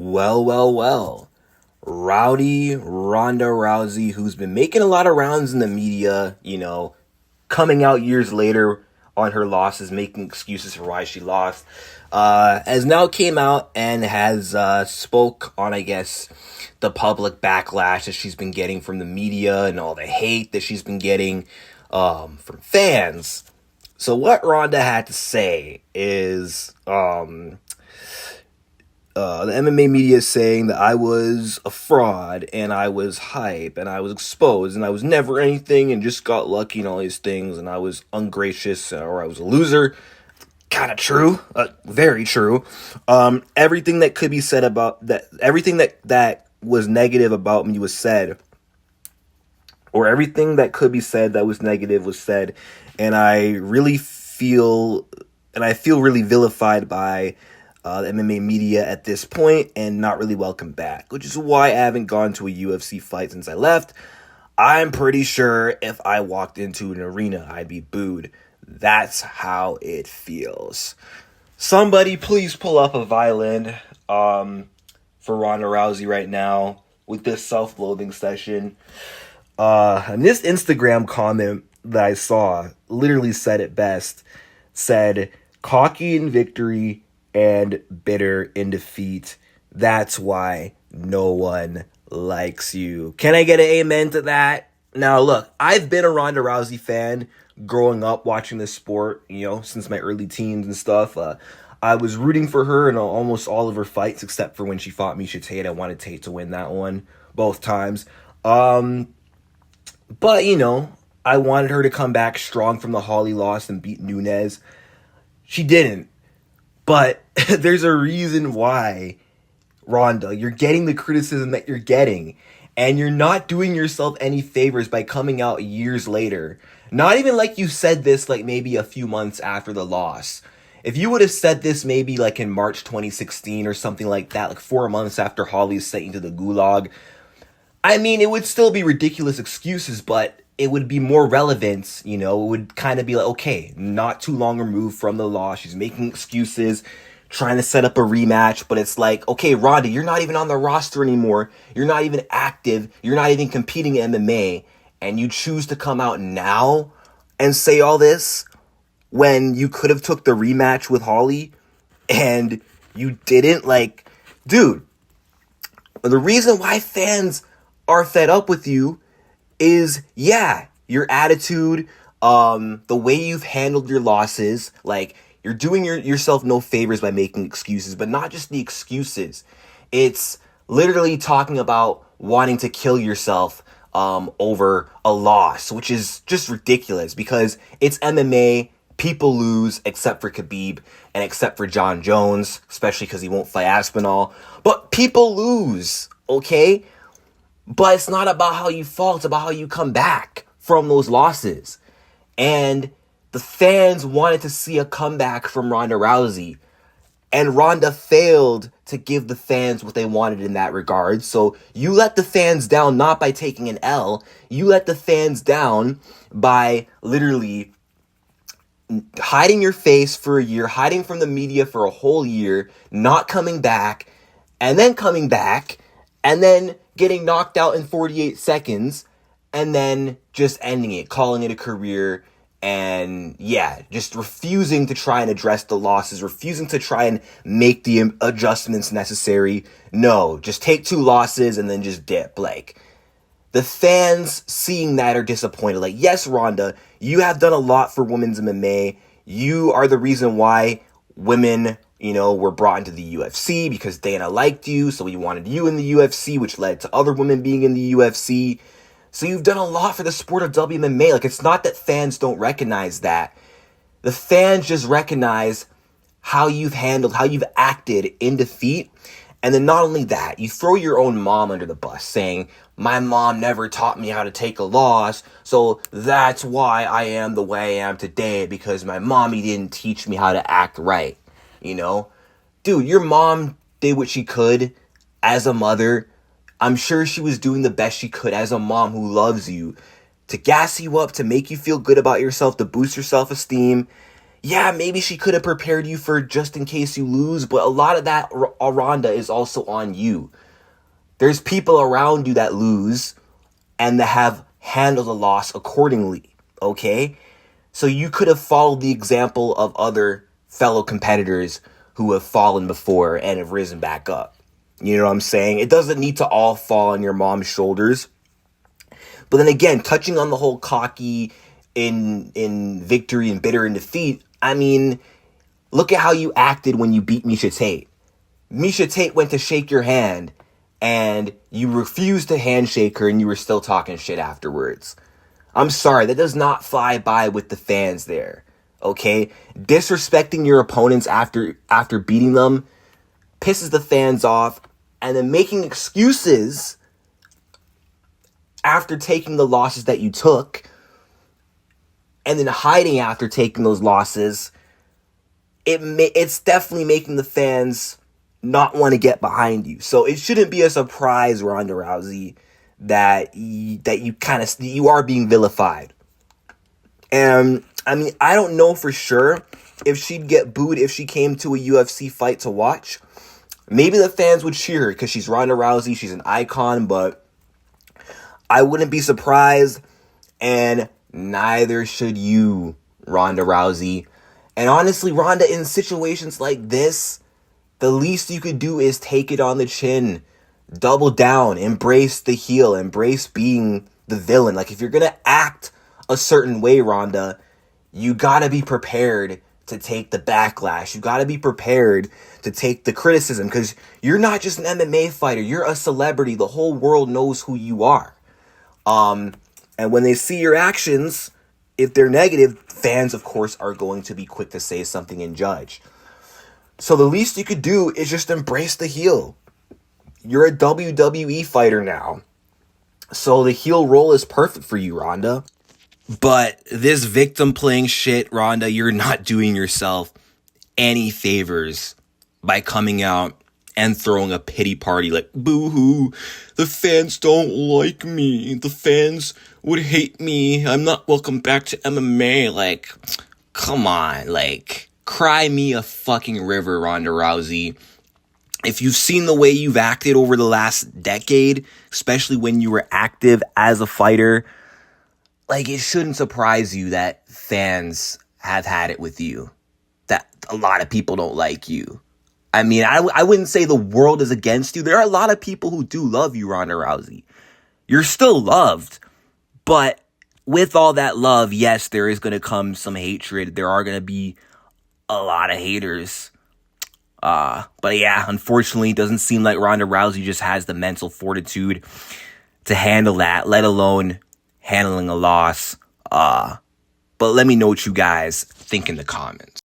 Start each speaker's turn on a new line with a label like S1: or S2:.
S1: Well. Rowdy Ronda Rousey, who's been making a lot of rounds in the media, coming out years later on her losses, making excuses for why she lost, has now came out and has spoke on, I guess, the public backlash that she's been getting from the media and all the hate that she's been getting from fans. So what Ronda had to say is, the MMA media is saying that I was a fraud and I was hype and I was exposed and I was never anything and just got lucky and all these things and I was ungracious or I was a loser. Kind of true. Very true. Everything that could be said about that, everything that was negative about me was said, or everything that could be said that was negative was said. And I feel really vilified by the MMA media at this point and not really welcome back, which is why I haven't gone to a UFC fight since I left. I'm pretty sure if I walked into an arena, I'd be booed. That's how it feels. Somebody please pull up a violin for Ronda Rousey right now with this self-loathing session. And this Instagram comment that I saw literally said it best. Said, cocky in victory and bitter in defeat. That's why no one likes you. Can I get an amen to that? Now, look, I've been a Ronda Rousey fan growing up watching this sport, since my early teens and stuff. I was rooting for her in almost all of her fights, except for when she fought Miesha Tate. I wanted Tate to win that one both times. But, I wanted her to come back strong from the Holly loss and beat Nunes. She didn't. But there's a reason why, Ronda, you're getting the criticism that you're getting. And you're not doing yourself any favors by coming out years later. Not even like you said this like maybe a few months after the loss. If you would have said this maybe like in March 2016 or something like that, like 4 months after Holly is sent into the gulag, I mean, it would still be ridiculous excuses, but it would be more relevant, it would kind of be like, okay, not too long removed from the loss. She's making excuses, trying to set up a rematch, but it's like, okay, Ronda, you're not even on the roster anymore. You're not even active. You're not even competing in MMA. And you choose to come out now and say all this when you could have took the rematch with Holly and you didn't. Like, dude, the reason why fans are fed up with you is, your attitude, the way you've handled your losses. Like, you're doing yourself no favors by making excuses, but not just the excuses. It's literally talking about wanting to kill yourself over a loss, which is just ridiculous because it's MMA. People lose except for Khabib and except for John Jones, especially because he won't fight Aspinall. But people lose, okay? But it's not about how you fall. It's about how you come back from those losses. And the fans wanted to see a comeback from Ronda Rousey. And Ronda failed to give the fans what they wanted in that regard. So you let the fans down not by taking an L. You let the fans down by literally hiding your face for a year, hiding from the media for a whole year, not coming back, and then coming back, and then getting knocked out in 48 seconds, and then just ending it, calling it a career, and just refusing to try and address the losses, refusing to try and make the adjustments necessary. No, just take 2 losses and then just dip. Like, the fans seeing that are disappointed. Like, yes, Ronda, you have done a lot for women's MMA. You are the reason why women, were brought into the UFC because Dana liked you, so he wanted you in the UFC, which led to other women being in the UFC. So you've done a lot for the sport of WMMA. Like, it's not that fans don't recognize that. The fans just recognize how you've handled, how you've acted in defeat. And then not only that, you throw your own mom under the bus saying, my mom never taught me how to take a loss, so that's why I am the way I am today, because my mommy didn't teach me how to act right. Dude, your mom did what she could as a mother. I'm sure she was doing the best she could as a mom who loves you to gas you up, to make you feel good about yourself, to boost your self-esteem. Yeah, maybe she could have prepared you for just in case you lose, but a lot of that, Ronda, is also on you. There's people around you that lose and that have handled the loss accordingly, okay? So you could have followed the example of other fellow competitors who have fallen before and have risen back up. You know what I'm saying? It doesn't need to all fall on your mom's shoulders. But then again, touching on the whole cocky in victory and bitter in defeat, I mean, look at how you acted when you beat Miesha Tate. Miesha Tate went to shake your hand, and you refused to handshake her, and you were still talking shit afterwards. I'm sorry, that does not fly by with the fans there, okay? Disrespecting your opponents after beating them pisses the fans off, and then making excuses after taking the losses that you took, and then hiding after taking those losses, it's definitely making the fans not want to get behind you. So it shouldn't be a surprise, Ronda Rousey, that you are being vilified. And I mean, I don't know for sure if she'd get booed if she came to a UFC fight to watch. Maybe the fans would cheer her because she's Ronda Rousey, she's an icon, but I wouldn't be surprised, and neither should you, Ronda Rousey. And honestly, Ronda, in situations like this, the least you could do is take it on the chin. Double down. Embrace the heel. Embrace being the villain. Like, if you're going to act a certain way, Ronda, you got to be prepared to take the backlash. You got to be prepared to take the criticism, because you're not just an MMA fighter. You're a celebrity. The whole world knows who you are. And when they see your actions, if they're negative, fans, of course, are going to be quick to say something and judge. So the least you could do is just embrace the heel. You're a WWE fighter now. So the heel role is perfect for you, Ronda. But this victim playing shit, Ronda, you're not doing yourself any favors by coming out and throwing a pity party like, boo-hoo, the fans don't like me. The fans would hate me. I'm not welcome back to MMA. Like, come on. Like, cry me a fucking river, Ronda Rousey. If you've seen the way you've acted over the last decade, especially when you were active as a fighter, like, it shouldn't surprise you that fans have had it with you. That a lot of people don't like you. I mean, I wouldn't say the world is against you. There are a lot of people who do love you, Ronda Rousey. You're still loved. But with all that love, yes, there is going to come some hatred. There are going to be a lot of haters. But yeah, unfortunately, it doesn't seem like Ronda Rousey just has the mental fortitude to handle that, let alone handling a loss. But let me know what you guys think in the comments.